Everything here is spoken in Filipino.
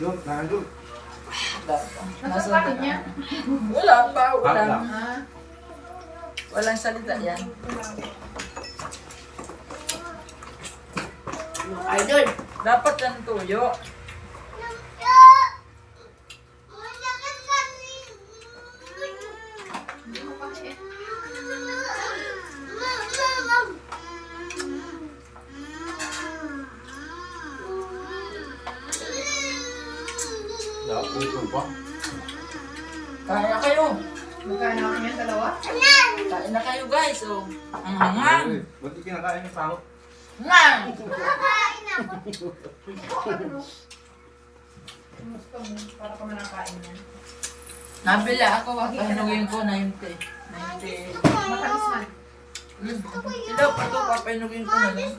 Doon, nandun. Nasa kanin niya? Wala pa, Wala. walang, Ah, walang salita yan. idol. Dapat yan tuyo. Dapat puso pa. Kaya kayo. Magkano namin yan, dalawa? Kain na kayo guys. Oh. Ang hangang. Ba't di kinakain yung sahot? Hangang. Gusto mo, para ka manakain yan. Nabila ako. Papahinugin ko 90. 90. Matamis man. Sila pa ito. Papahinugin ko na lang.